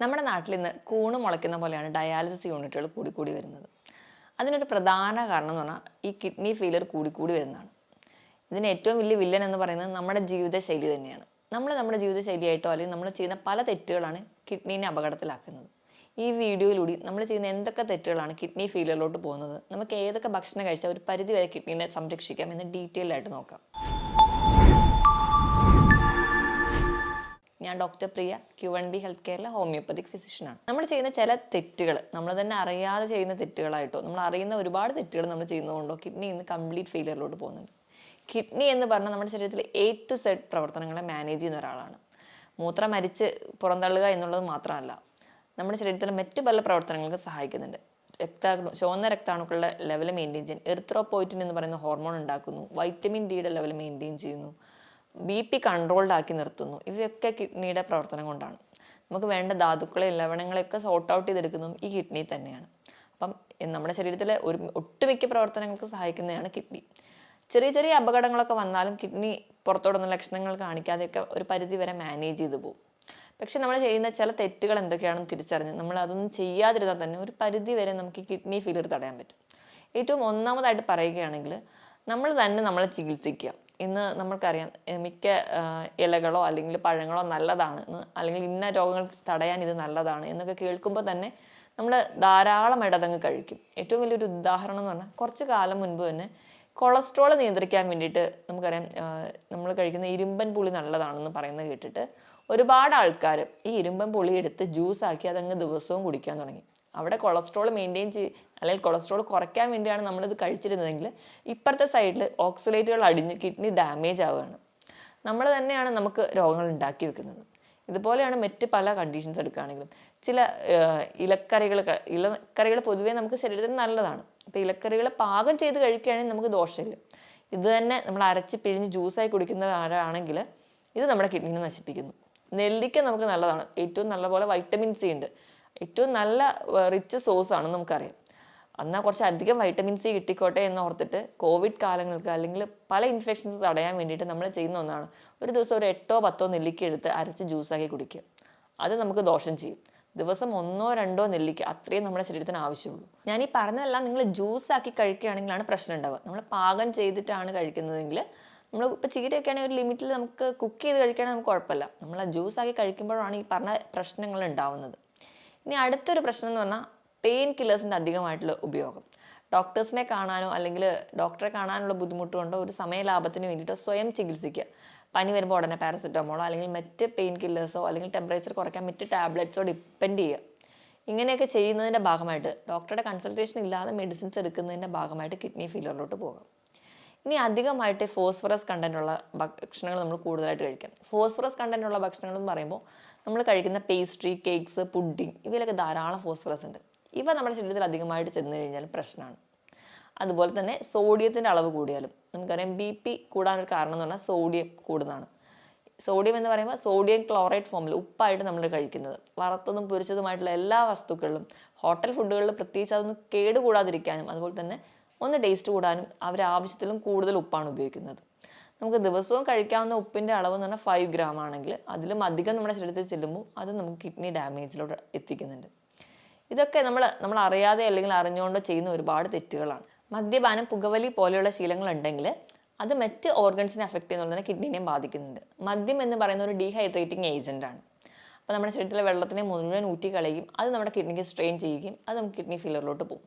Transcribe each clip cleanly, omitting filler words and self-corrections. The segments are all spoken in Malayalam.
നമ്മുടെ നാട്ടിൽ ഇന്ന് കൂണ് മുളയ്ക്കുന്ന പോലെയാണ് ഡയാലിസിസ് യൂണിറ്റുകൾ കൂടിക്കൂടി വരുന്നത്. അതിനൊരു പ്രധാന കാരണം എന്ന് പറഞ്ഞാൽ ഈ കിഡ്നി ഫെയിലിയർ കൂടിക്കൂടി വരുന്നതാണ്. ഇതിന് ഏറ്റവും വലിയ വില്ലൻ എന്ന് പറയുന്നത് നമ്മുടെ ജീവിതശൈലി തന്നെയാണ്. നമ്മുടെ ജീവിതശൈലിയായിട്ടോ അല്ലെങ്കിൽ നമ്മൾ ചെയ്യുന്ന പല തെറ്റുകളാണ് കിഡ്നീനെ അപകടത്തിലാക്കുന്നത്. ഈ വീഡിയോയിലൂടെ നമ്മൾ ചെയ്യുന്ന എന്തൊക്കെ തെറ്റുകളാണ് കിഡ്നി ഫെയിലിയറിലോട്ട് പോകുന്നത്, നമുക്ക് ഏതൊക്കെ ഭക്ഷണം കഴിച്ചാൽ ഒരു പരിധി വരെ കിഡ്നീനെ സംരക്ഷിക്കാം എന്ന് ഡീറ്റെയിൽ ആയിട്ട് നോക്കാം. ഞാൻ ഡോക്ടർ പ്രിയ, Q1B ഹെൽത്ത് കെയറിലെ ഹോമിയോപ്പതിക് ഫിസിഷ്യനാണ്. നമ്മൾ ചെയ്യുന്ന ചില തെറ്റുകൾ നമ്മൾ തന്നെ അറിയാതെ ചെയ്യുന്ന തെറ്റുകളായിട്ടോ നമ്മൾ അറിയുന്ന ഒരുപാട് തെറ്റുകൾ നമ്മൾ ചെയ്യുന്നതുകൊണ്ടോ കിഡ്നി ഇന്ന് കംപ്ലീറ്റ് ഫെയിലിയറിലോട്ട് പോകുന്നുണ്ട്. കിഡ്നി എന്ന് പറഞ്ഞാൽ നമ്മുടെ ശരീരത്തിൽ A to Z പ്രവർത്തനങ്ങളെ മാനേജ് ചെയ്യുന്ന ഒരാളാണ്. മൂത്രം മരിച്ച് പുറന്തള്ളുക എന്നുള്ളത് മാത്രമല്ല, നമ്മുടെ ശരീരത്തിലെ മറ്റു പല പ്രവർത്തനങ്ങൾക്ക് സഹായിക്കുന്നുണ്ട്. ചുവന്ന രക്താണുക്കളുടെ ലെവൽ മെയിൻറ്റെയിൻ ചെയ്യാൻ എറിത്രോപോയിറ്റിൻ എന്ന് പറയുന്ന ഹോർമോൺ ഉണ്ടാക്കുന്നു, വൈറ്റമിൻ ഡിയുടെ ലെവൽ മെയിൻറ്റെയിൻ ചെയ്യുന്നു, BP കൺട്രോൾഡ് ആക്കി നിർത്തുന്നു. ഇവയൊക്കെ കിഡ്നിയുടെ പ്രവർത്തനം കൊണ്ടാണ്. നമുക്ക് വേണ്ട ധാതുക്കളെയും ലവണങ്ങളെയൊക്കെ സോർട്ട് ഔട്ട് ചെയ്തെടുക്കുന്നതും ഈ കിഡ്നി തന്നെയാണ്. അപ്പം നമ്മുടെ ശരീരത്തിലെ ഒട്ടുമിക്ക പ്രവർത്തനങ്ങൾക്ക് സഹായിക്കുന്നതാണ് കിഡ്നി. ചെറിയ ചെറിയ അപകടങ്ങളൊക്കെ വന്നാലും കിഡ്നി പുറത്തോടുന്ന ലക്ഷണങ്ങൾ കാണിക്കാതെയൊക്കെ ഒരു പരിധി വരെ മാനേജ് ചെയ്തു പോകും. പക്ഷെ നമ്മൾ ചെയ്യുന്ന ചില തെറ്റുകൾ എന്തൊക്കെയാണെന്ന് തിരിച്ചറിഞ്ഞ് നമ്മൾ അതൊന്നും ചെയ്യാതിരുന്നാൽ തന്നെ ഒരു പരിധി വരെ നമുക്ക് കിഡ്നി ഫെയിലിയർ തടയാൻ പറ്റും. ഏറ്റവും ഒന്നാമതായിട്ട് പറയുകയാണെങ്കിൽ നമ്മൾ തന്നെ നമ്മളെ ചികിത്സിക്കുക. ഇന്ന് നമ്മൾക്കറിയാം മിക്ക ഇലകളോ അല്ലെങ്കിൽ പഴങ്ങളോ നല്ലതാണ്, അല്ലെങ്കിൽ ഇന്ന രോഗങ്ങൾ തടയാൻ ഇത് നല്ലതാണ് എന്നൊക്കെ കേൾക്കുമ്പോൾ തന്നെ നമ്മൾ ധാരാളമായിട്ട് അതങ്ങ് കഴിക്കും. ഏറ്റവും വലിയൊരു ഉദാഹരണം എന്ന് പറഞ്ഞാൽ കുറച്ച് കാലം മുൻപ് തന്നെ കൊളസ്ട്രോൾ നിയന്ത്രിക്കാൻ വേണ്ടിയിട്ട് നമുക്കറിയാം നമ്മൾ കഴിക്കുന്ന ഇരുമ്പൻ പുളി നല്ലതാണെന്ന് പറയുന്നത് കേട്ടിട്ട് ഒരുപാട് ആൾക്കാർ ഈ ഇരുമ്പൻ പുളി എടുത്ത് ജ്യൂസാക്കി അതങ്ങ് ദിവസവും കുടിക്കാൻ തുടങ്ങി. അവിടെ കൊളസ്ട്രോൾ മെയിൻറ്റെയിൻ അല്ലെങ്കിൽ കൊളസ്ട്രോൾ കുറയ്ക്കാൻ വേണ്ടിയാണ് നമ്മളിത് കഴിച്ചിരുന്നതെങ്കിൽ ഇപ്പുറത്തെ സൈഡിൽ ഓക്സലേറ്റുകൾ അടിഞ്ഞ് കിഡ്നി ഡാമേജ് ആവുകയാണ്. നമ്മൾ തന്നെയാണ് നമുക്ക് രോഗങ്ങൾ ഉണ്ടാക്കി വെക്കുന്നത്. ഇതുപോലെയാണ് മറ്റ് പല കണ്ടീഷൻസ് എടുക്കുകയാണെങ്കിലും ചില ഇലക്കറികൾ പൊതുവേ നമുക്ക് ശരീരത്തിന് നല്ലതാണ്. അപ്പോൾ ഇലക്കറികൾ പാകം ചെയ്ത് കഴിക്കുകയാണെങ്കിൽ നമുക്ക് ദോഷമില്ല. ഇത് തന്നെ നമ്മൾ അരച്ച് പിഴിഞ്ഞ് ജ്യൂസായി കുടിക്കുന്ന ആരാണെങ്കിൽ ഇത് നമ്മുടെ കിഡ്നിനെ നശിപ്പിക്കുന്നു. നെല്ലിക്ക നമുക്ക് നല്ലതാണ്, ഏറ്റവും നല്ലപോലെ വൈറ്റമിൻ സി ഉണ്ട്, ഏറ്റവും നല്ല റിച്ച് സോഴ്സ് ആണെന്ന് നമുക്കറിയാം. എന്നാൽ കുറച്ച് അധികം വൈറ്റമിൻ സി കിട്ടിക്കോട്ടെ എന്ന് ഓർത്തിട്ട് കോവിഡ് കാലങ്ങൾക്ക് അല്ലെങ്കിൽ പല ഇൻഫെക്ഷൻസ് തടയാൻ വേണ്ടിയിട്ട് നമ്മൾ ചെയ്യുന്ന ഒന്നാണ് ഒരു ദിവസം ഒരു 8-10 നെല്ലിക്ക എടുത്ത് അരച്ച് ജ്യൂസാക്കി കുടിക്കുക. അത് നമുക്ക് ദോഷം ചെയ്യും. ദിവസം 1-2 നെല്ലിക്ക അത്രയും നമ്മുടെ ശരീരത്തിന് ആവശ്യമുള്ളൂ. ഞാൻ ഈ പറഞ്ഞതെല്ലാം നിങ്ങൾ ജ്യൂസാക്കി കഴിക്കുകയാണെങ്കിലാണ് പ്രശ്നം ഉണ്ടാവുക. നമ്മൾ പാകം ചെയ്തിട്ടാണ് കഴിക്കുന്നതെങ്കിൽ നമ്മൾ ഇപ്പോൾ ചീരയൊക്കെ ആണെങ്കിൽ ഒരു ലിമിറ്റിൽ നമുക്ക് കുക്ക് ചെയ്ത് കഴിക്കുകയാണെങ്കിൽ നമുക്ക് കുഴപ്പമില്ല. നമ്മൾ ജ്യൂസാക്കി കഴിക്കുമ്പോഴാണ് ഈ പറഞ്ഞ പ്രശ്നങ്ങൾ ഉണ്ടാവുന്നത്. ഇനി അടുത്തൊരു പ്രശ്നം എന്ന് പറഞ്ഞാൽ പെയിൻ കില്ലേഴ്സിൻ്റെ അധികമായിട്ടുള്ള ഉപയോഗം. ഡോക്ടേഴ്സിനെ കാണാനോ അല്ലെങ്കിൽ ഡോക്ടറെ കാണാനുള്ള ബുദ്ധിമുട്ട് കൊണ്ടോ ഒരു സമയലാഭത്തിന് വേണ്ടിയിട്ടോ സ്വയം ചികിത്സിക്കുക. പനി വരുമ്പോൾ ഉടനെ പാരസെറ്റമോളോ അല്ലെങ്കിൽ മറ്റ് പെയിൻ കില്ലേഴ്സോ അല്ലെങ്കിൽ ടെമ്പറേച്ചർ കുറയ്ക്കാൻ മറ്റ് ടാബ്ലറ്റ്സോ ഡിപ്പെൻഡ് ചെയ്യുക. ഇങ്ങനെയൊക്കെ ചെയ്യുന്നതിൻ്റെ ഭാഗമായിട്ട് ഡോക്ടറുടെ കൺസൾട്ടേഷൻ ഇല്ലാതെ മെഡിസിൻസ് എടുക്കുന്നതിൻ്റെ ഭാഗമായിട്ട് കിഡ്നി ഫെയിലിയറിലോട്ട് പോകാം. ഇനി അധികമായിട്ട് ഫോസ്ഫറസ് കണ്ടൻറ്റുള്ള ഭക്ഷണങ്ങൾ നമ്മൾ കൂടുതലായിട്ട് കഴിക്കാം. ഫോസ്ഫറസ് കണ്ടൻറ്റുള്ള ഭക്ഷണങ്ങൾ എന്ന് പറയുമ്പോൾ നമ്മൾ കഴിക്കുന്ന പേസ്ട്രി, കേക്ക്സ്, പുഡിംഗ് ഇവയിലൊക്കെ ധാരാളം ഫോസ്ഫറസ് ഉണ്ട്. ഇവ നമ്മുടെ ശരീരത്തിൽ അധികമായിട്ട് ചെന്ന് കഴിഞ്ഞാൽ പ്രശ്നമാണ്. അതുപോലെ തന്നെ സോഡിയത്തിൻ്റെ അളവ് കൂടിയാലും നമുക്കറിയാം BP കൂടാനൊരു കാരണം എന്ന് പറഞ്ഞാൽ സോഡിയം കൂടുന്നതാണ്. സോഡിയം എന്ന് പറയുമ്പോൾ സോഡിയം ക്ലോറൈഡ് ഫോമിൽ ഉപ്പായിട്ട് നമ്മൾ കഴിക്കുന്നത് വറുത്തതും പൊരിച്ചതുമായിട്ടുള്ള എല്ലാ വസ്തുക്കളിലും ഹോട്ടൽ ഫുഡുകളിൽ പ്രത്യേകിച്ച് അതൊന്നും കേടുകൂടാതിരിക്കാനും അതുപോലെ തന്നെ ഒന്ന് ടേസ്റ്റ് കൂടാനും ആവശ്യത്തിലും കൂടുതൽ ഉപ്പാണ് ഉപയോഗിക്കുന്നത്. നമുക്ക് ദിവസവും കഴിക്കാവുന്ന ഉപ്പിൻ്റെ അളവ് എന്ന് പറഞ്ഞാൽ 5 ഗ്രാം ആണെങ്കിൽ അതിലും അധികം നമ്മുടെ ശരീരത്തിൽ ചെല്ലുമ്പോൾ അത് നമുക്ക് കിഡ്നി ഡാമേജിലോട്ട് എത്തിക്കുന്നുണ്ട്. ഇതൊക്കെ നമ്മൾ അറിയാതെ അല്ലെങ്കിൽ അറിഞ്ഞുകൊണ്ടോ ചെയ്യുന്ന ഒരുപാട് തെറ്റുകളാണ്. മദ്യപാനം, പുകവലി പോലെയുള്ള ശീലങ്ങൾ ഉണ്ടെങ്കിൽ അത് മറ്റ് ഓർഗൻസിനെ അഫക്റ്റ് ചെയ്യുന്നത് തന്നെ കിഡ്നിനെയും ബാധിക്കുന്നുണ്ട്. മദ്യം എന്ന് പറയുന്ന ഒരു ഡീഹൈഡ്രേറ്റിംഗ് ഏജൻ്റാണ്. അപ്പോൾ നമ്മുടെ ശരീരത്തിലെ വെള്ളത്തിനെ മുഴുവൻ ഊറ്റി കളയുകയും അത് നമ്മുടെ കിഡ്നിക്ക് സ്ട്രെയിൻ ചെയ്യുകയും അത് നമുക്ക് കിഡ്നി ഫെയിലിയറിലോട്ട് പോകും.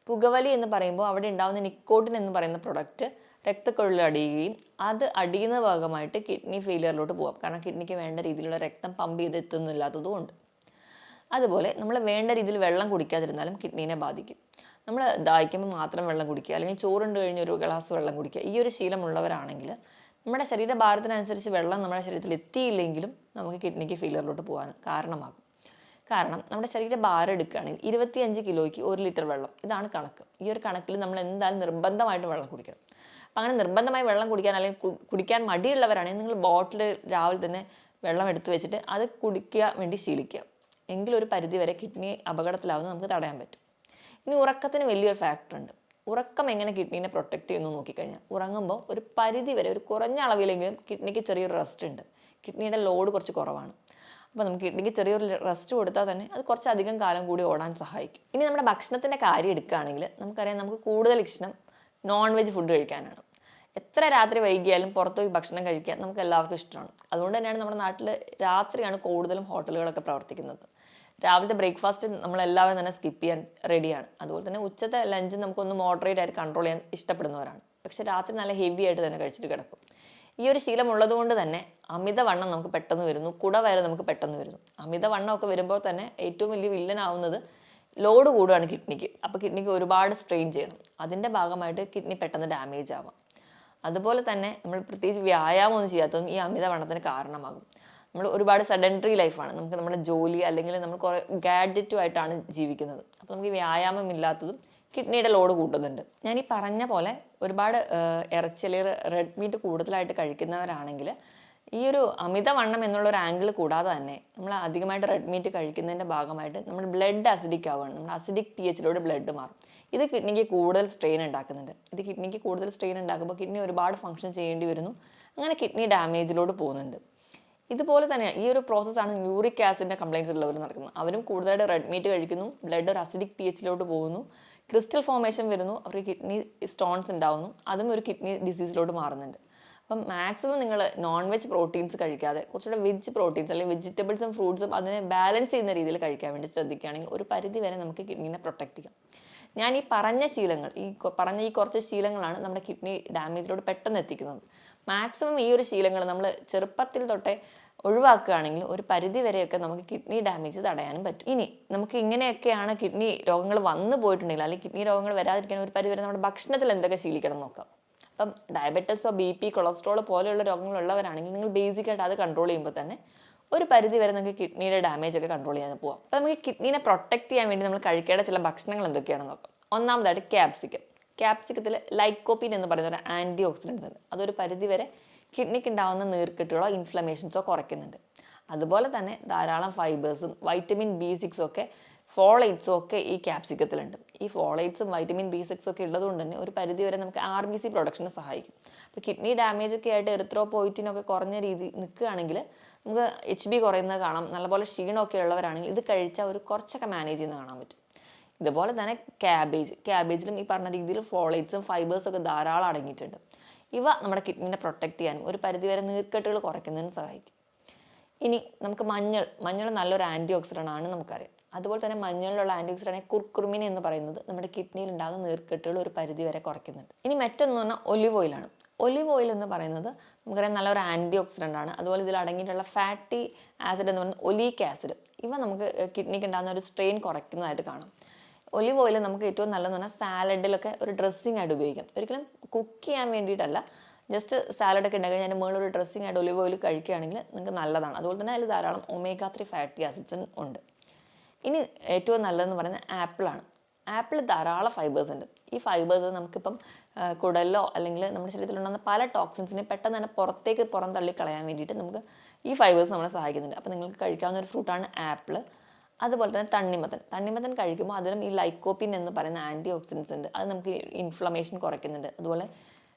പുകവലി എന്ന് പറയുമ്പോൾ അവിടെ ഉണ്ടാകുന്ന നിക്കോട്ടിൻ എന്ന് പറയുന്ന പ്രൊഡക്റ്റ് രക്തക്കുഴലിൽ അടിയുകയും അത് അടിയുന്ന ഭാഗമായിട്ട് കിഡ്നി ഫെയിലിയറിലോട്ട് പോകാം. കാരണം കിഡ്നിക്ക് വേണ്ട രീതിയിലുള്ള രക്തം പമ്പ് ചെയ്ത് എത്തുന്നില്ലാത്തതുകൊണ്ട്. അതുപോലെ നമ്മൾ വേണ്ട രീതിയിൽ വെള്ളം കുടിക്കാതിരുന്നാലും കിഡ്നീനെ ബാധിക്കും. നമ്മൾ ദാഹിക്കുമ്പോൾ മാത്രം വെള്ളം കുടിക്കുക അല്ലെങ്കിൽ ചോറുണ്ട് കഴിഞ്ഞ് ഒരു ഗ്ലാസ് വെള്ളം കുടിക്കുക, ഈ ഒരു ശീലമുള്ളവരാണെങ്കിൽ നമ്മുടെ ശരീരഭാരത്തിനനുസരിച്ച് വെള്ളം നമ്മുടെ ശരീരത്തിൽ എത്തിയില്ലെങ്കിലും നമുക്ക് കിഡ്നിക്ക് ഫെയിലിയറിലോട്ട് പോകാൻ കാരണമാകും. കാരണം നമ്മുടെ ശരീരഭാരം എടുക്കുകയാണെങ്കിൽ 25 കിലോയ്ക്ക് 1 ലിറ്റർ വെള്ളം, ഇതാണ് കണക്ക്. ഈ ഒരു കണക്കിൽ നമ്മൾ എന്തായാലും നിർബന്ധമായിട്ട് വെള്ളം കുടിക്കണം. അപ്പം അങ്ങനെ നിർബന്ധമായി വെള്ളം കുടിക്കാൻ അല്ലെങ്കിൽ കുടിക്കാൻ മടിയുള്ളവരാണെങ്കിൽ നിങ്ങൾ ബോട്ടിൽ രാവിലെ തന്നെ വെള്ളം എടുത്ത് വെച്ചിട്ട് അത് കുടിക്കാൻ വേണ്ടി ശീലിക്കുക. എങ്കിലൊരു പരിധി വരെ കിഡ്നി അപകടത്തിലാവുന്നത് നമുക്ക് തടയാൻ പറ്റും. ഇനി ഉറക്കത്തിന് വലിയൊരു ഫാക്ടറുണ്ട്. ഉറക്കം എങ്ങനെ കിഡ്നീനെ പ്രൊട്ടക്റ്റ് ചെയ്യുന്നു നോക്കിക്കഴിഞ്ഞാൽ ഉറങ്ങുമ്പോൾ ഒരു പരിധി വരെ ഒരു കുറഞ്ഞ അളവിലെങ്കിലും കിഡ്നിക്ക് ചെറിയൊരു റെസ്റ്റ് ഉണ്ട്. കിഡ്നിയുടെ ലോഡ് കുറച്ച് കുറവാണ്. അപ്പോൾ നമുക്ക് കിഡ്നിക്ക് ചെറിയൊരു റെസ്റ്റ് കൊടുത്താൽ തന്നെ അത് കുറച്ചധികം കാലം കൂടി ഓടാൻ സഹായിക്കും. ഇനി നമ്മുടെ ഭക്ഷണത്തിൻ്റെ കാര്യം എടുക്കുകയാണെങ്കിൽ നമുക്കറിയാം, നമുക്ക് കൂടുതൽ ഇഷ്ടം നോൺ വെജ് ഫുഡ് കഴിക്കാനാണ്. എത്ര രാത്രി വൈകിയാലും പുറത്ത് പോയി ഭക്ഷണം കഴിക്കാൻ നമുക്ക് എല്ലാവർക്കും ഇഷ്ടമാണ്. അതുകൊണ്ട് തന്നെയാണ് നമ്മുടെ നാട്ടിൽ രാത്രിയാണ് കൂടുതലും ഹോട്ടലുകളൊക്കെ പ്രവർത്തിക്കുന്നത്. രാവിലത്തെ ബ്രേക്ക്ഫാസ്റ്റ് നമ്മളെല്ലാവരും തന്നെ സ്കിപ്പ് ചെയ്യാൻ റെഡിയാണ്. അതുപോലെ തന്നെ ഉച്ചത്തെ ലഞ്ച് നമുക്കൊന്ന് മോഡറേറ്റ് ആയിട്ട് കൺട്രോൾ ചെയ്യാൻ ഇഷ്ടപ്പെടുന്നവരാണ്. പക്ഷെ രാത്രി നല്ല ഹെവി ആയിട്ട് തന്നെ കഴിച്ചിട്ട് കിടക്കും. ഈ ഒരു ശീലം ഉള്ളതുകൊണ്ട് തന്നെ അമിതവണ്ണം നമുക്ക് പെട്ടെന്ന് വരുന്നു, കുടവയറ് നമുക്ക് പെട്ടെന്ന് വരുന്നു. അമിതവണ്ണമൊക്കെ വരുമ്പോൾ തന്നെ ഏറ്റവും വലിയ വില്ലനാവുന്നത് ലോഡ് കൂടുകയാണ് കിഡ്നിക്ക്. അപ്പോൾ കിഡ്നിക്ക് ഒരുപാട് സ്ട്രെയിൻ ചെയ്യണം. അതിൻ്റെ ഭാഗമായിട്ട് കിഡ്നി പെട്ടെന്ന് ഡാമേജ് ആവാം. അതുപോലെ തന്നെ നമ്മൾ പ്രത്യേകിച്ച് വ്യായാമം ഒന്നും ചെയ്യാത്തതും ഈ അമിതവണ്ണത്തിന് കാരണമാകും. നമ്മൾ ഒരുപാട് സെഡൻറ്ററി ലൈഫാണ്, നമുക്ക് നമ്മുടെ ജോലി അല്ലെങ്കിൽ നമ്മൾ കുറേ ഗാഡ്ജറ്റുമായിട്ടാണ് ജീവിക്കുന്നത്. അപ്പോൾ നമുക്ക് വ്യായാമം ഇല്ലാത്തതും കിഡ്നിയുടെ ലോഡ് കൂട്ടുന്നുണ്ട്. ഞാൻ ഈ പറഞ്ഞ പോലെ ഒരുപാട് ഇറച്ചി അല്ലെങ്കിൽ റെഡ് മീറ്റ് കൂടുതലായിട്ട് കഴിക്കുന്നവരാണെങ്കിൽ ഈ ഒരു അമിതവണ്ണം എന്നുള്ളൊരു ആംഗിൾ കൂടാതെ തന്നെ നമ്മൾ അധികമായിട്ട് റെഡ് മീറ്റ് കഴിക്കുന്നതിൻ്റെ ഭാഗമായിട്ട് നമ്മൾ ബ്ലഡ് അസിഡിക് ആവുകയാണ്. നമ്മൾ അസിഡിക് pH ബ്ലഡ് മാറും. ഇത് കിഡ്നിക്ക് കൂടുതൽ സ്ട്രെയിൻ ഉണ്ടാക്കുന്നുണ്ട്. ഇത് കിഡ്നിക്ക് കൂടുതൽ സ്ട്രെയിൻ ഉണ്ടാക്കുമ്പോൾ കിഡ്നി ഒരുപാട് ഫങ്ഷൻ ചെയ്യേണ്ടി വരുന്നു. അങ്ങനെ കിഡ്നി ഡാമേജിലോട്ട് പോകുന്നുണ്ട്. ഇതുപോലെ തന്നെ ഈ ഒരു പ്രോസസ്സാണ് യൂറിക് ആസിഡിൻ്റെ കംപ്ലയിൻസ് ഉള്ളവർ നടക്കുന്നത്. അവരും കൂടുതലായിട്ട് റെഡ് മീറ്റ് കഴിക്കുന്നു, ബ്ലഡ് ഒരു അസിഡിക് pH പോകുന്നു, ക്രിസ്റ്റൽ ഫോർമേഷൻ വരുന്നു, അവർക്ക് കിഡ്നി സ്റ്റോൺസ് ഉണ്ടാവുന്നു. അതും ഒരു കിഡ്നി ഡിസീസിലോട്ട് മാറുന്നുണ്ട്. അപ്പം മാക്സിമം നിങ്ങൾ നോൺ വെജ് പ്രോട്ടീൻസ് കഴിക്കാതെ കുറച്ചുകൂടെ വെജ് പ്രോട്ടീൻസ് അല്ലെങ്കിൽ വെജിറ്റബിൾസും ഫ്രൂട്ട്സും അതിനെ ബാലൻസ് ചെയ്യുന്ന രീതിയിൽ കഴിക്കാൻ വേണ്ടി ശ്രദ്ധിക്കുകയാണെങ്കിൽ ഒരു പരിധി വരെ നമുക്ക് കിഡ്നീനെ പ്രൊട്ടക്റ്റ് ചെയ്യാം. ഞാൻ ഈ പറഞ്ഞ ശീലങ്ങൾ, ഈ കുറച്ച് ശീലങ്ങളാണ് നമ്മുടെ കിഡ്നി ഡാമേജിലോട്ട് പെട്ടെന്ന് എത്തിക്കുന്നത്. മാക്സിമം ഈ ഒരു ശീലങ്ങൾ നമ്മൾ ചെറുപ്പത്തിൽ തൊട്ടേ ഒഴിവാക്കുകയാണെങ്കിൽ ഒരു പരിധി വരെയൊക്കെ നമുക്ക് കിഡ്നി ഡാമേജ് തടയാനും പറ്റും. ഇനി നമുക്ക് ഇങ്ങനെയൊക്കെയാണ് കിഡ്നി രോഗങ്ങൾ വന്നു പോയിട്ടുണ്ടെങ്കിൽ അല്ലെങ്കിൽ കിഡ്നി രോഗങ്ങൾ വരാതിരിക്കാൻ ഒരു പരിധി വരെ നമ്മുടെ ഭക്ഷണത്തിൽ എന്തൊക്കെ ശീലിക്കണം നോക്കാം. അപ്പം ഡയബറ്റീസോ BP കൊളസ്ട്രോൾ പോലെയുള്ള രോഗങ്ങളുള്ളവരാണെങ്കിൽ നിങ്ങൾ ബേസിക്കായിട്ട് അത് കൺട്രോൾ ചെയ്യുമ്പോൾ തന്നെ ഒരു പരിധി വരെ നമുക്ക് കിഡ്നിയുടെ ഡാമേജ് ഒക്കെ കൺട്രോൾ ചെയ്യാൻ പോകാം. അപ്പോൾ നമുക്ക് കിഡ്നീനെ പ്രൊട്ടക്ട് ചെയ്യാൻ വേണ്ടി നമ്മൾ കഴിക്കേണ്ട ചില ഭക്ഷണങ്ങൾ എന്തൊക്കെയാണെന്ന് നോക്കാം. ഒന്നാമതായിട്ട് ക്യാപ്സിക്കം. ക്യാപ്സിക്കത്തിൽ ലൈക്കോപ്പീൻ എന്ന് പറയുന്ന ഒരു ആൻറ്റി ഓക്സിഡൻസ് ഉണ്ട്. അതൊരു പരിധി വരെ കിഡ്നിക്ക് ഉണ്ടാകുന്ന നീർക്കെട്ടുകളോ ഇൻഫ്ലമേഷൻസോ കുറയ്ക്കുന്നുണ്ട്. അതുപോലെ തന്നെ ധാരാളം ഫൈബേഴ്സും വൈറ്റമിൻ B6 ഒക്കെ ഫോളേറ്റ്സും ഒക്കെ ഈ ക്യാപ്സിക്കത്തിലുണ്ട്. ഈ ഫോളേറ്റ്സും വൈറ്റമിൻ B6 ഒക്കെ ഉള്ളതുകൊണ്ട് തന്നെ ഒരു പരിധി വരെ നമുക്ക് RBC പ്രൊഡക്ഷന് സഹായിക്കും. അപ്പോൾ കിഡ്നി ഡാമേജ് ഒക്കെ ആയിട്ട് എറിത്രോപോയിറ്റിനൊക്കെ കുറഞ്ഞ രീതി നിൽക്കുകയാണെങ്കിൽ നമുക്ക് HB കുറയുന്നത് കാണാം. നല്ലപോലെ ക്ഷീണമൊക്കെ ഉള്ളവരാണെങ്കിൽ ഇത് കഴിച്ചാൽ ഒരു കുറച്ചൊക്കെ മാനേജ് ചെയ്യുന്നത് കാണാൻ പറ്റും. ഇതുപോലെ തന്നെ ക്യാബേജിലും ഈ പറഞ്ഞ രീതിയിൽ ഫോളേറ്റ്സും ഫൈബേഴ്സും ഒക്കെ ധാരാളം അടങ്ങിയിട്ടുണ്ട്. ഇവ നമ്മുടെ കിഡ്നിനെ പ്രൊട്ടക്ട് ചെയ്യാനും ഒരു പരിധിവരെ നീർക്കെട്ടുകൾ കുറയ്ക്കുന്നതിന് സഹായിക്കും. ഇനി നമുക്ക് മഞ്ഞൾ നല്ലൊരു ആൻറ്റി ഓക്സിഡൻ്റ് ആണ് നമുക്കറിയാം. അതുപോലെ തന്നെ മഞ്ഞളിലുള്ള ആൻറ്റി ഓക്സിഡൻ്റ് കുർക്കുമിൻ എന്ന് പറയുന്നത് നമ്മുടെ കിഡ്നിയിൽ ഉണ്ടാകുന്ന നീർക്കെട്ടുകൾ ഒരു പരിധി വരെ കുറയ്ക്കുന്നുണ്ട്. ഇനി മറ്റൊന്ന് പറഞ്ഞാൽ ഒലിവ് ഓയിലാണ്. ഒലിവ് ഓയിൽ എന്ന് പറയുന്നത് നമുക്കറിയാം നല്ലൊരു ആൻറ്റി ഓക്സിഡൻ്റ് ആണ്. അതുപോലെ ഇതിൽ അടങ്ങിയിട്ടുള്ള ഫാറ്റി ആസിഡ് എന്ന് പറയുന്നത് ഒലീക് ആസിഡ്, ഇവ നമുക്ക് കിഡ്നിക്ക് ഉണ്ടാകുന്ന ഒരു സ്ട്രെയിൻ കുറയ്ക്കുന്നതായിട്ട് കാണാം. ഒലിവ് ഓയിൽ നമുക്ക് ഏറ്റവും നല്ലതെന്ന് പറഞ്ഞാൽ സാലഡിലൊക്കെ ഒരു ഡ്രസ്സിംഗ് ആയിട്ട് ഉപയോഗിക്കാം. ഒരിക്കലും കുക്ക് ചെയ്യാൻ വേണ്ടിയിട്ടല്ല, ജസ്റ്റ് സാലഡൊക്കെ ഉണ്ടാക്കി അതിൻ്റെ മുകളിലൊരു ഡ്രസ്സിംഗ് ആയിട്ട് ഒലിവ് ഓയിൽ കഴിക്കുകയാണെങ്കിൽ നിങ്ങൾക്ക് നല്ലതാണ്. അതുപോലെ തന്നെ അതിൽ ധാരാളം omega-3 ഫാറ്റി ആസിഡ്സും ഉണ്ട്. ഇനി ഏറ്റവും നല്ലതെന്ന് പറയുന്നത് ആപ്പിളാണ്. ആപ്പിൾ ധാരാളം ഫൈബേഴ്സ് ഉണ്ട്. ഈ ഫൈബേഴ്സ് നമുക്കിപ്പം കുടലിലോ അല്ലെങ്കിൽ നമ്മുടെ ശരീരത്തിലുണ്ടാകുന്ന പല ടോക്സിൻസിനെ പെട്ടെന്ന് തന്നെ പുറം തള്ളിക്കളയാൻ വേണ്ടിയിട്ട് നമുക്ക് ഈ ഫൈബേഴ്സ് നമ്മളെ സഹായിക്കുന്നുണ്ട്. അപ്പോൾ നിങ്ങൾക്ക് കഴിക്കാവുന്ന ഒരു ഫ്രൂട്ടാണ് ആപ്പിൾ. അതുപോലെ തന്നെ തണ്ണിമത്തൻ കഴിക്കുമ്പോൾ അതിലും ഈ ലൈക്കോപ്പിൻ എന്ന് പറയുന്ന ആൻറ്റി ഓക്സിഡൻസ് ഉണ്ട്. അത് നമുക്ക് ഇൻഫ്ലമേഷൻ കുറയ്ക്കുന്നുണ്ട്. അതുപോലെ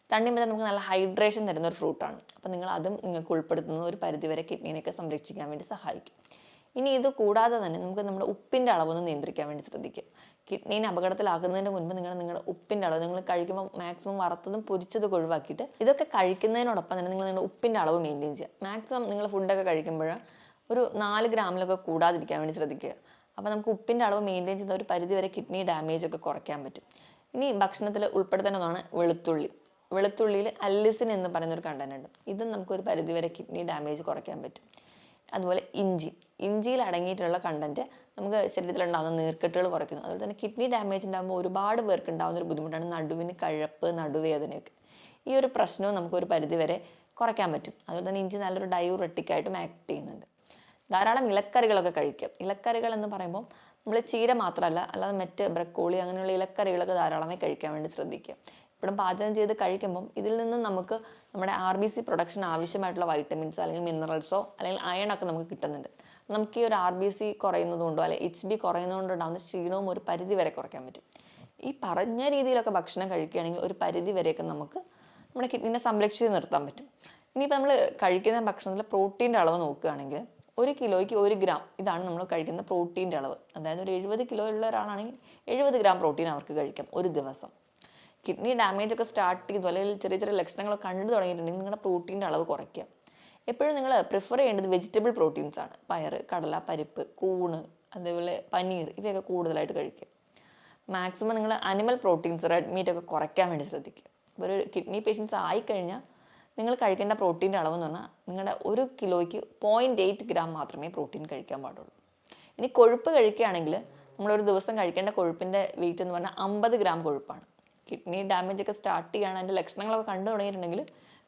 തണ്ണിമത്തൻ നമുക്ക് നല്ല ഹൈഡ്രേഷൻ തരുന്ന ഒരു ഫ്രൂട്ടാണ്. അപ്പോൾ അതും നിങ്ങൾക്ക് ഉൾപ്പെടുത്തുന്ന ഒരു പരിധിവരെ കിഡ്നിനെയൊക്കെ സംരക്ഷിക്കാൻ വേണ്ടി സഹായിക്കും. ഇനി ഇത് കൂടാതെ തന്നെ നമുക്ക് നമ്മുടെ ഉപ്പിൻ്റെ അളവൊന്ന് നിയന്ത്രിക്കാൻ വേണ്ടി ശ്രദ്ധിക്കുക. കിഡ്നീനെ അപകടത്തിലാക്കുന്നതിന് മുൻപ് നിങ്ങളുടെ ഉപ്പിൻ്റെ അളവ് നിങ്ങൾ കഴിക്കുമ്പോൾ മാക്സിമം വറുത്തതും പൊരിച്ചതും ഒഴിവാക്കിയിട്ട് ഇതൊക്കെ കഴിക്കുന്നതിനോടൊപ്പം തന്നെ നിങ്ങളുടെ ഉപ്പിൻ്റെ അളവ് മെയിൻറ്റെയിൻ ചെയ്യുക. മാക്സിമം നിങ്ങൾ ഫുഡൊക്കെ കഴിക്കുമ്പോൾ ഒരു 4 ഗ്രാമിലൊക്കെ കൂടാതിരിക്കാൻ വേണ്ടി ശ്രദ്ധിക്കുക. അപ്പോൾ നമുക്ക് ഉപ്പിൻ്റെ അളവ് മെയിൻറ്റെയിൻ ചെയ്യുന്ന ഒരു പരിധി വരെ കിഡ്നി ഡാമേജ് ഒക്കെ കുറയ്ക്കാൻ പറ്റും. ഇനി ഭക്ഷണത്തിൽ ഉൾപ്പെടുത്തേണ്ട ഒന്നാണ് വെളുത്തുള്ളിയിൽ അല്ലിസിൻ എന്ന് പറയുന്ന ഒരു കണ്ടന്റ് ഉണ്ട്. ഇതും നമുക്കൊരു പരിധി വരെ കിഡ്നി ഡാമേജ് കുറയ്ക്കാൻ പറ്റും. അതുപോലെ ഇഞ്ചിയിൽ അടങ്ങിയിട്ടുള്ള കണ്ടന്റ് നമുക്ക് ശരീരത്തിലുണ്ടാകുന്ന നീർക്കെട്ടുകൾ കുറയ്ക്കുന്നു. അതുപോലെ തന്നെ കിഡ്നി ഡാമേജ് ഉണ്ടാകുമ്പോൾ ഒരുപാട് പേർക്ക് ഉണ്ടാകുന്ന ഒരു ബുദ്ധിമുട്ടാണ് നടുവിന് കഴപ്പ്, നടുവേദനയൊക്കെ. ഈ ഒരു പ്രശ്നവും നമുക്കൊരു പരിധി വരെ കുറയ്ക്കാൻ പറ്റും. അതുപോലെ തന്നെ ഇഞ്ചി നല്ലൊരു ഡയൂറെറ്റിക്കായിട്ടും ആക്ട് ചെയ്യുന്നുണ്ട്. ധാരാളം ഇലക്കറികളൊക്കെ കഴിക്കുക. ഇലക്കറികൾ എന്ന് പറയുമ്പോൾ നമ്മൾ ചീര മാത്രമല്ല, അല്ലാതെ മറ്റ് ബ്രക്കോളി അങ്ങനെയുള്ള ഇലക്കറികളൊക്കെ ധാരാളമായി കഴിക്കാൻ വേണ്ടി ശ്രദ്ധിക്കുക. ഇപ്പോഴും പാചകം ചെയ്ത് കഴിക്കുമ്പം ഇതിൽ നിന്ന് നമുക്ക് നമ്മുടെ RBC പ്രൊഡക്ഷൻ ആവശ്യമായിട്ടുള്ള വൈറ്റമിൻസോ അല്ലെങ്കിൽ മിനറൽസോ അല്ലെങ്കിൽ അയണൊക്കെ നമുക്ക് കിട്ടുന്നുണ്ട്. നമുക്ക് ഈ ഒരു RBC കുറയുന്നതുകൊണ്ടോ അല്ലെങ്കിൽ HB കുറയുന്നതുകൊണ്ടോ ഉണ്ടാകുന്ന ക്ഷീണവും ഒരു പരിധി വരെ കുറയ്ക്കാൻ പറ്റും. ഈ പറഞ്ഞ രീതിയിലൊക്കെ ഭക്ഷണം കഴിക്കുകയാണെങ്കിൽ ഒരു പരിധി വരെയൊക്കെ നമുക്ക് നമ്മുടെ കിഡ്നിനെ സംരക്ഷിച്ച് നിർത്താൻ പറ്റും. ഇനിയിപ്പോൾ നമ്മൾ കഴിക്കുന്ന ഭക്ഷണത്തിൽ പ്രോട്ടീൻ്റെ അളവ് നോക്കുകയാണെങ്കിൽ 1 കിലോയ്ക്ക് 1 ഗ്രാം ഇതാണ് നമ്മൾ കഴിക്കുന്ന പ്രോട്ടീൻ്റെ അളവ്. അതായത് ഒരു 70 കിലോ ഉള്ള ഒരാളാണെങ്കിൽ 70 ഗ്രാം പ്രോട്ടീൻ അവർക്ക് കഴിക്കാം ഒരു ദിവസം. കിഡ്നി ഡാമേജ് ഒക്കെ സ്റ്റാർട്ട് ചെയ്തു അല്ലെങ്കിൽ ചെറിയ ചെറിയ ലക്ഷണങ്ങളൊക്കെ കണ്ടു തുടങ്ങിയിട്ടുണ്ടെങ്കിൽ നിങ്ങളുടെ പ്രോട്ടീൻ്റെ അളവ് കുറയ്ക്കുക. എപ്പോഴും നിങ്ങൾ പ്രിഫർ ചെയ്യേണ്ടത് വെജിറ്റബിൾ പ്രോട്ടീൻസ് ആണ്. പയർ, കടല, പരിപ്പ്, കൂണ്, അതേപോലെ പനീർ ഇവയൊക്കെ കൂടുതലായിട്ട് കഴിക്കുക. മാക്സിമം നിങ്ങൾ അനിമൽ പ്രോട്ടീൻസ്, റെഡ് മീറ്റ് ഒക്കെ കുറയ്ക്കാൻ വേണ്ടി ശ്രദ്ധിക്കുക. അപ്പോൾ ഒരു കിഡ്നി പേഷ്യൻസ് ആയിക്കഴിഞ്ഞാൽ നിങ്ങൾ കഴിക്കേണ്ട പ്രോട്ടീൻ്റെ അളവെന്ന് പറഞ്ഞാൽ നിങ്ങളുടെ 1 കിലോയ്ക്ക് 0.8 ഗ്രാം മാത്രമേ പ്രോട്ടീൻ കഴിക്കാൻ പാടുള്ളൂ. ഇനി കൊഴുപ്പ് കഴിക്കുകയാണെങ്കിൽ നമ്മളൊരു ദിവസം കഴിക്കേണ്ട കൊഴുപ്പിൻ്റെ വെയിറ്റ് എന്ന് പറഞ്ഞാൽ 50 ഗ്രാം കൊഴുപ്പാണ്. കിഡ്നി ഡാമേജ് ഒക്കെ സ്റ്റാർട്ട് ചെയ്യുകയാണ്, അതിൻ്റെ ലക്ഷണങ്ങളൊക്കെ കണ്ടു തുടങ്ങിയിട്ടുണ്ടെങ്കിൽ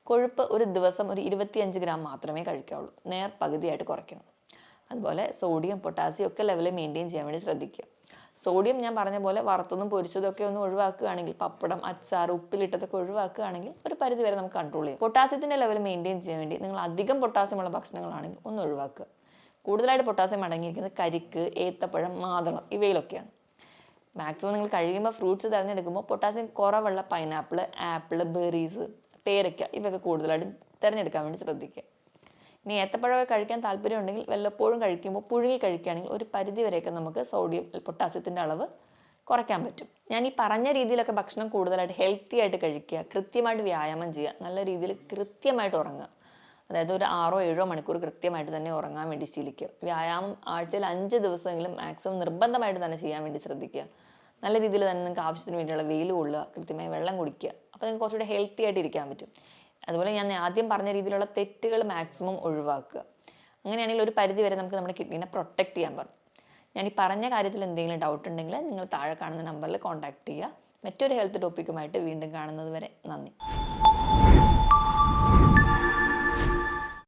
കൊഴുപ്പ് ഒരു ദിവസം ഒരു 25 ഗ്രാം മാത്രമേ കഴിക്കാവുള്ളൂ. പകുതിയായിട്ട് കുറയ്ക്കണം. അതുപോലെ സോഡിയം, പൊട്ടാസ്യം ഒക്കെ ലെവൽ മെയിൻറ്റെയിൻ ചെയ്യാൻ വേണ്ടി ശ്രദ്ധിക്കുക. സോഡിയം ഞാൻ പറഞ്ഞ പോലെ വറുത്തതും പൊരിച്ചതൊക്കെ ഒന്ന് ഒഴിവാക്കുകയാണെങ്കിൽ, പപ്പടം, അച്ചാർ, ഉപ്പിലിട്ടതൊക്കെ ഒഴിവാക്കുകയാണെങ്കിൽ ഒരു പരിധി വരെ നമുക്ക് കൺട്രോൾ ചെയ്യാം. പൊട്ടാസ്യത്തിൻ്റെ ലെവൽ മെയിൻറ്റെയിൻ ചെയ്യാൻ വേണ്ടി നിങ്ങൾ അധികം പൊട്ടാസ്യമുള്ള ഭക്ഷണങ്ങളാണെങ്കിൽ ഒന്ന് ഒഴിവാക്കുക. കൂടുതലായിട്ട് പൊട്ടാസ്യം അടങ്ങിയിരിക്കുന്നത് കരിക്ക്, ഏത്തപ്പഴം, മാതളം ഇവയിലൊക്കെയാണ്. മാക്സിമം നിങ്ങൾ കഴിയുമ്പോൾ ഫ്രൂട്ട്സ് തിരഞ്ഞെടുക്കുമ്പോൾ പൊട്ടാസ്യം കുറവുള്ള പൈനാപ്പിൾ, ആപ്പിൾ, ബെറീസ്, പേരയ്ക്ക ഇവയൊക്കെ കൂടുതലായിട്ടും തിരഞ്ഞെടുക്കാൻ വേണ്ടി ശ്രദ്ധിക്കുക. ഇനി ഏത്തപ്പഴമൊക്കെ കഴിക്കാൻ താല്പര്യം ഉണ്ടെങ്കിൽ വല്ലപ്പോഴും കഴിക്കുമ്പോൾ പുഴുങ്ങി കഴിക്കുകയാണെങ്കിൽ ഒരു പരിധി വരെയൊക്കെ നമുക്ക് സോഡിയം, പൊട്ടാസ്യത്തിൻ്റെ അളവ് കുറയ്ക്കാൻ പറ്റും. ഞാൻ ഈ പറഞ്ഞ രീതിയിലൊക്കെ ഭക്ഷണം കൂടുതലായിട്ട് ഹെൽത്തി ആയിട്ട് കഴിക്കുക, കൃത്യമായിട്ട് വ്യായാമം ചെയ്യുക, നല്ല രീതിയിൽ കൃത്യമായിട്ട് ഉറങ്ങുക. അതായത് ഒരു 6-7 മണിക്കൂർ കൃത്യമായിട്ട് തന്നെ ഉറങ്ങാൻ വേണ്ടി ശീലിക്കുക. വ്യായാമം ആഴ്ചയിൽ 5 ദിവസമെങ്കിലും മാക്സിമം നിർബന്ധമായിട്ട് തന്നെ ചെയ്യാൻ വേണ്ടി ശ്രദ്ധിക്കുക. നല്ല രീതിയിൽ തന്നെ നിങ്ങൾക്ക് ആവശ്യത്തിന് വേണ്ടിയുള്ള വെയിൽ കൊള്ളുക, കൃത്യമായി വെള്ളം കുടിക്കുക. അപ്പോൾ നിങ്ങൾക്ക് കുറച്ചുകൂടി ഹെൽത്തി ആയിട്ട് ഇരിക്കാൻ പറ്റും. അതുപോലെ ഞാൻ ആദ്യം പറഞ്ഞ രീതിയിലുള്ള തെറ്റുകൾ മാക്സിമം ഒഴിവാക്കുക. അങ്ങനെയാണെങ്കിൽ ഒരു പരിധി വരെ നമുക്ക് നമ്മുടെ കിഡ്നീനെ പ്രൊട്ടക്റ്റ് ചെയ്യാൻ പറ്റും. ഞാൻ ഈ പറഞ്ഞ കാര്യത്തിൽ എന്തെങ്കിലും ഡൗട്ട് ഉണ്ടെങ്കിൽ നിങ്ങൾ താഴെ കാണുന്ന നമ്പറിൽ കോൺടാക്ട് ചെയ്യുക. മറ്റൊരു ഹെൽത്ത് ടോപ്പിക്കുമായിട്ട് വീണ്ടും കാണുന്നത് വരെ നന്ദി.